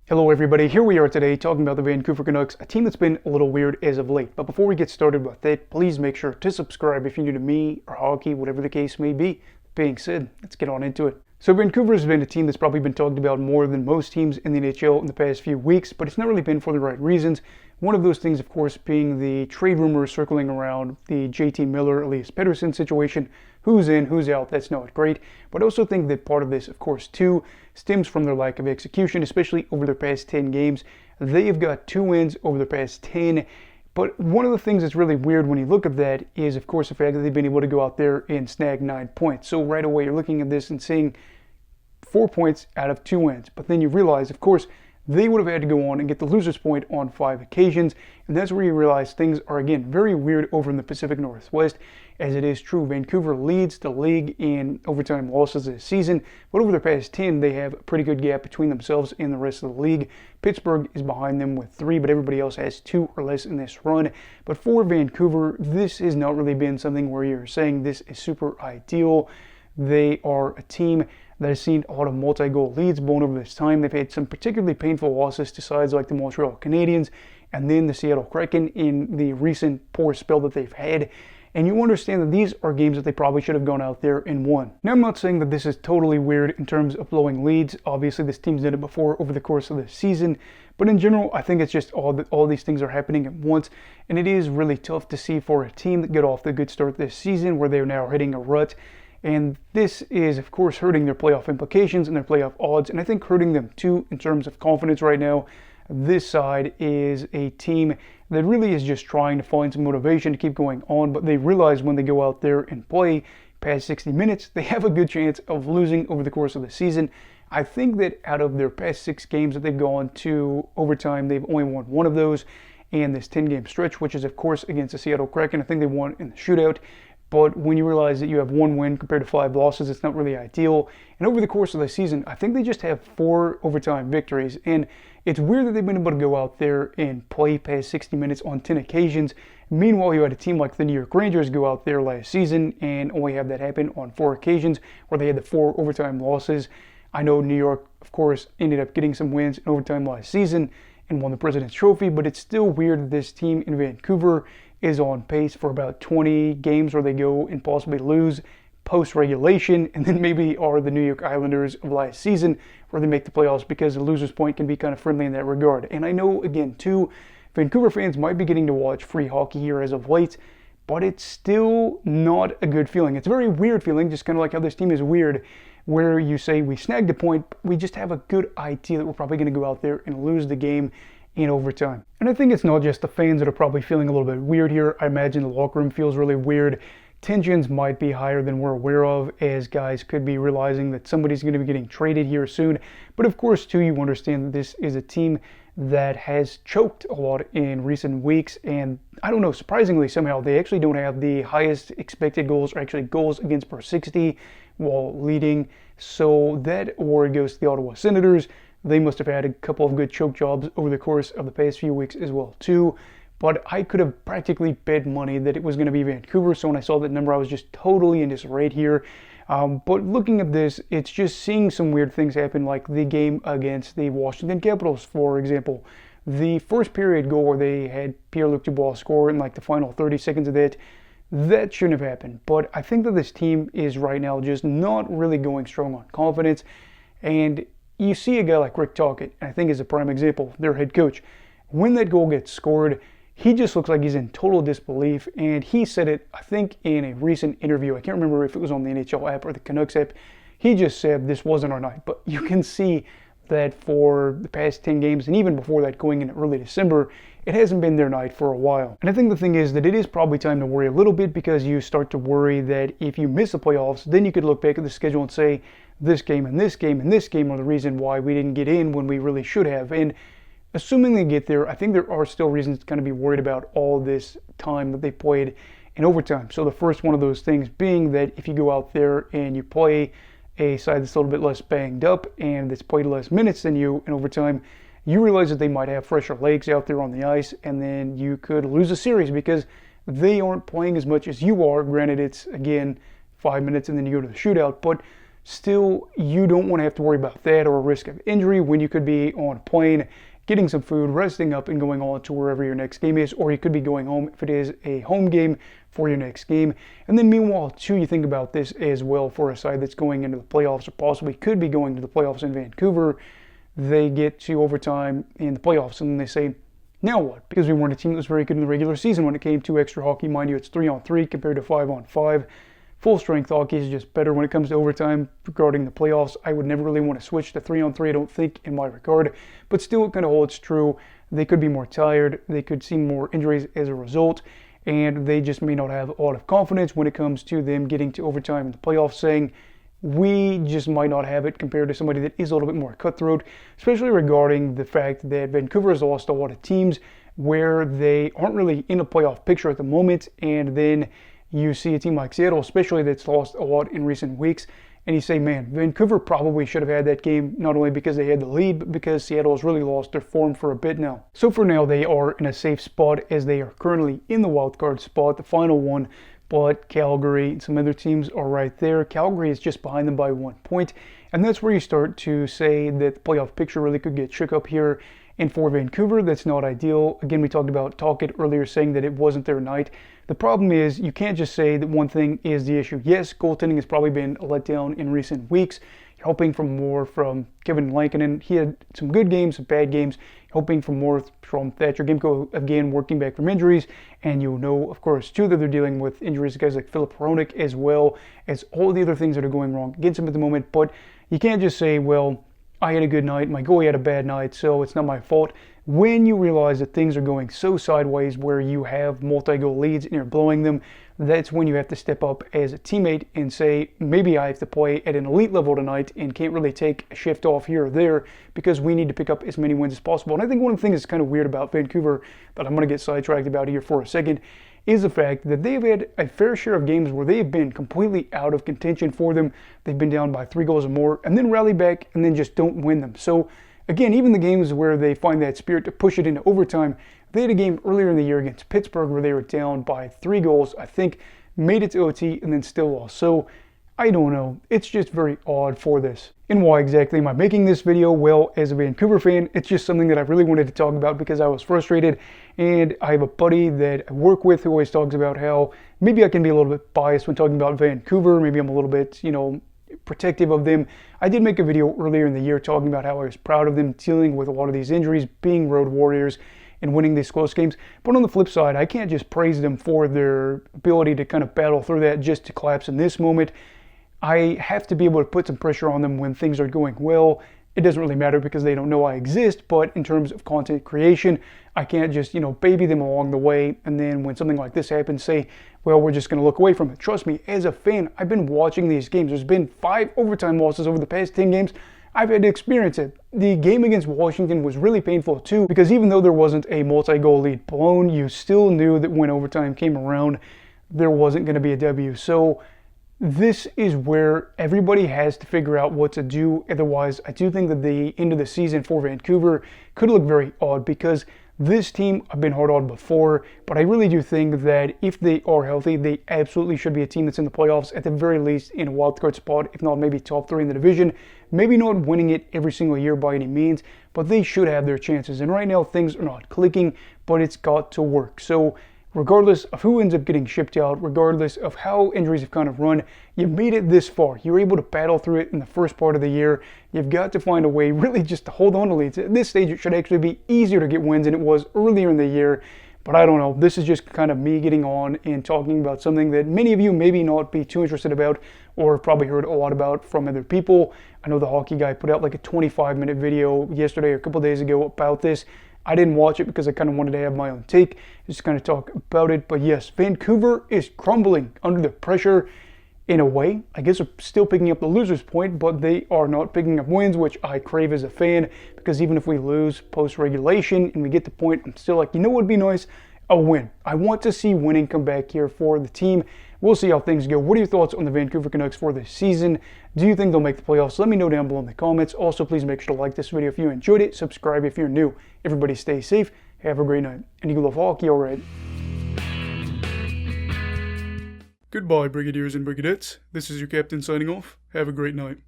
Hello everybody, here we are today talking about the Vancouver Canucks, a team that's been a little weird as of late. But before we get started with that, please make sure to subscribe if you're new to me or hockey, whatever the case may be. Being said, let's get on into it. So Vancouver has been a team that's probably been talked about more than most teams in the NHL in the past few weeks, but it's not really been for the right reasons. One of those things, of course, being the trade rumors circling around the JT Miller, Elias Pettersson situation. Who's in, who's out, that's not great. But I also think that part of this, of course, too, stems from their lack of execution, especially over their past 10 games. They have got 2 wins over their past 10. But one of the things that's really weird when you look at that is, of course, the fact that they've been able to go out there and snag 9 points. So right away, you're looking at this and seeing 4 points out of 2 wins. But then you realize, of course, they would have had to go on and get the loser's point on 5 occasions. And that's where you realize things are, again, very weird over in the Pacific Northwest. As it is true, Vancouver leads the league in overtime losses this season. But over the past 10, they have a pretty good gap between themselves and the rest of the league. Pittsburgh is behind them with 3, but everybody else has 2 or less in this run. But for Vancouver, this has not really been something where you're saying this is super ideal. They are a team that has seen a lot of multi-goal leads blown over this time. They've had some particularly painful losses to sides like the Montreal Canadiens and then the Seattle Kraken in the recent poor spell that they've had. And you understand that these are games that they probably should have gone out there and won. Now, I'm not saying that this is totally weird in terms of blowing leads. Obviously, this team's done it before over the course of the season. But in general, I think it's just all these things are happening at once. And it is really tough to see for a team that got off the good start this season where they're now hitting a rut. And this is, of course, hurting their playoff implications and their playoff odds. And I think hurting them, too, in terms of confidence right now. This side is a team that really is just trying to find some motivation to keep going on. But they realize when they go out there and play past 60 minutes, they have a good chance of losing over the course of the season. I think that out of their past 6 games that they've gone to overtime, they've only won 1 of those. And this 10-game stretch, which is, of course, against the Seattle Kraken, I think they won in the shootout. But when you realize that you have 1 win compared to 5 losses, it's not really ideal. And over the course of the season, I think they just have 4 overtime victories. And it's weird that they've been able to go out there and play past 60 minutes on 10 occasions. Meanwhile, you had a team like the New York Rangers go out there last season and only have that happen on 4 occasions where they had the 4 overtime losses. I know New York, of course, ended up getting some wins in overtime last season and won the President's Trophy, but it's still weird that this team in Vancouver is on pace for about 20 games where they go and possibly lose post-regulation, and then maybe are the New York Islanders of last season where they make the playoffs because the loser's point can be kind of friendly in that regard. And I know, again, too, Vancouver fans might be getting to watch free hockey here as of late, but it's still not a good feeling. It's a very weird feeling, just kind of like how this team is weird, where you say we snagged a point, but we just have a good idea that we're probably going to go out there and lose the game in overtime. And I think it's not just the fans that are probably feeling a little bit weird here. I imagine the locker room feels really weird. Tensions might be higher than we're aware of, as guys could be realizing that somebody's going to be getting traded here soon. But of course, too, you understand that this is a team that has choked a lot in recent weeks. And I don't know, surprisingly, somehow they actually don't have the highest expected goals, or actually goals against per 60 while leading. So that award goes to the Ottawa Senators. They must have had a couple of good choke jobs over the course of the past few weeks as well, too. But I could have practically bet money that it was going to be Vancouver. So when I saw that number, I was just totally in disarray here. But looking at this, it's just seeing some weird things happen, like the game against the Washington Capitals, for example. The first period goal where they had Pierre-Luc Dubois score in like the final 30 seconds of that shouldn't have happened. But I think that this team is right now just not really going strong on confidence. And you see a guy like Rick Tocchet, I think is a prime example, their head coach. When that goal gets scored, he just looks like he's in total disbelief, and he said it, I think, in a recent interview. I can't remember if it was on the NHL app or the Canucks app. He just said this wasn't our night, but you can see that for the past 10 games, and even before that, going into early December, it hasn't been their night for a while. And I think the thing is that it is probably time to worry a little bit, because you start to worry that if you miss the playoffs, then you could look back at the schedule and say, this game and this game and this game are the reason why we didn't get in when we really should have. And assuming they get there, I think there are still reasons to kind of be worried about all this time that they played in overtime. So the first one of those things being that if you go out there and you play a side that's a little bit less banged up and that's played less minutes than you in overtime, you realize that they might have fresher legs out there on the ice, and then you could lose a series because they aren't playing as much as you are. Granted, it's, again, 5 minutes and then you go to the shootout, but Still, you don't want to have to worry about that or a risk of injury when you could be on a plane, getting some food, resting up, and going on to wherever your next game is, or you could be going home if it is a home game for your next game. And then meanwhile, too, you think about this as well for a side that's going into the playoffs or possibly could be going to the playoffs in Vancouver. They get to overtime in the playoffs, and then they say, now what? Because we weren't a team that was very good in the regular season when it came to extra hockey. Mind you, it's 3-on-3 compared to 5-on-5. Full-strength hockey is just better when it comes to overtime. Regarding the playoffs, I would never really want to switch to 3-on-3, I don't think, in my regard. But still, it kind of holds true. They could be more tired. They could see more injuries as a result. And they just may not have a lot of confidence when it comes to them getting to overtime in the playoffs, saying, we just might not have it compared to somebody that is a little bit more cutthroat, especially regarding the fact that Vancouver has lost a lot of teams where they aren't really in a playoff picture at the moment, and then you see a team like Seattle, especially, that's lost a lot in recent weeks, and you say, man, Vancouver probably should have had that game, not only because they had the lead, but because Seattle has really lost their form for a bit now. So for now, they are in a safe spot as they are currently in the wild card spot, the final one, but Calgary and some other teams are right there. Calgary is just behind them by 1 point, and that's where you start to say that the playoff picture really could get shook up here. And for Vancouver, that's not ideal. Again, we talked about Talkett earlier saying that it wasn't their night. The problem is you can't just say that one thing is the issue. Yes, goaltending has probably been a letdown in recent weeks. You're hoping for more from Kevin Lankinen. He had some good games, some bad games. You're hoping for more from Thatcher Gimko, again, working back from injuries. And you know, of course, too, that they're dealing with injuries, guys like Philip Hronik, as well as all the other things that are going wrong against him at the moment. But you can't just say, well, I had a good night, my goalie had a bad night, so it's not my fault. When you realize that things are going so sideways where you have multi-goal leads and you're blowing them, that's when you have to step up as a teammate and say, maybe I have to play at an elite level tonight and can't really take a shift off here or there because we need to pick up as many wins as possible. And I think one of the things that's kind of weird about Vancouver that I'm going to get sidetracked about here for a second is the fact that they've had a fair share of games where they've been completely out of contention for them. They've been down by 3 goals or more and then rally back and then just don't win them. So again, even the games where they find that spirit to push it into overtime, they had a game earlier in the year against Pittsburgh where they were down by 3 goals, I think, made it to OT and then still lost. So I don't know. It's just very odd for this. And why exactly am I making this video? Well, as a Vancouver fan, it's just something that I really wanted to talk about because I was frustrated, and I have a buddy that I work with who always talks about how maybe I can be a little bit biased when talking about Vancouver. Maybe I'm a little bit, protective of them. I did make a video earlier in the year talking about how I was proud of them dealing with a lot of these injuries, being road warriors, and winning these close games. But on the flip side, I can't just praise them for their ability to kind of battle through that just to collapse in this moment. I have to be able to put some pressure on them when things are going well. It doesn't really matter because they don't know I exist, but in terms of content creation, I can't just, baby them along the way, and then when something like this happens, say, well, we're just going to look away from it. Trust me, as a fan, I've been watching these games. There's been 5 overtime losses over the past 10 games. I've had to experience it. The game against Washington was really painful too, because even though there wasn't a multi-goal lead blown, you still knew that when overtime came around, there wasn't going to be a W. So this is where everybody has to figure out what to do. Otherwise, I do think that the end of the season for Vancouver could look very odd because this team, I've been hard on before, but I really do think that if they are healthy, they absolutely should be a team that's in the playoffs, at the very least in a wildcard spot, if not maybe top 3 in the division. Maybe not winning it every single year by any means, but they should have their chances. And right now, things are not clicking, but it's got to work. So regardless of who ends up getting shipped out, regardless of how injuries have kind of run, you've made it this far. You're able to battle through it in the first part of the year. You've got to find a way really just to hold on to leads. At this stage, it should actually be easier to get wins than it was earlier in the year. But I don't know. This is just kind of me getting on and talking about something that many of you maybe not be too interested about or have probably heard a lot about from other people. I know the hockey guy put out like a 25-minute video yesterday or a couple days ago about this. I didn't watch it because I kind of wanted to have my own take, just kind of talk about it. But yes, Vancouver is crumbling under the pressure in a way. I guess they're still picking up the loser's point, but they are not picking up wins, which I crave as a fan, because even if we lose post-regulation and we get the point, I'm still like, what would be nice? A win. I want to see winning come back here for the team. We'll see how things go. What are your thoughts on the Vancouver Canucks for this season? Do you think they'll make the playoffs? Let me know down below in the comments. Also, please make sure to like this video if you enjoyed it. Subscribe if you're new. Everybody stay safe. Have a great night. And you love hockey, all right? Goodbye, Brigadiers and Brigadettes. This is your captain signing off. Have a great night.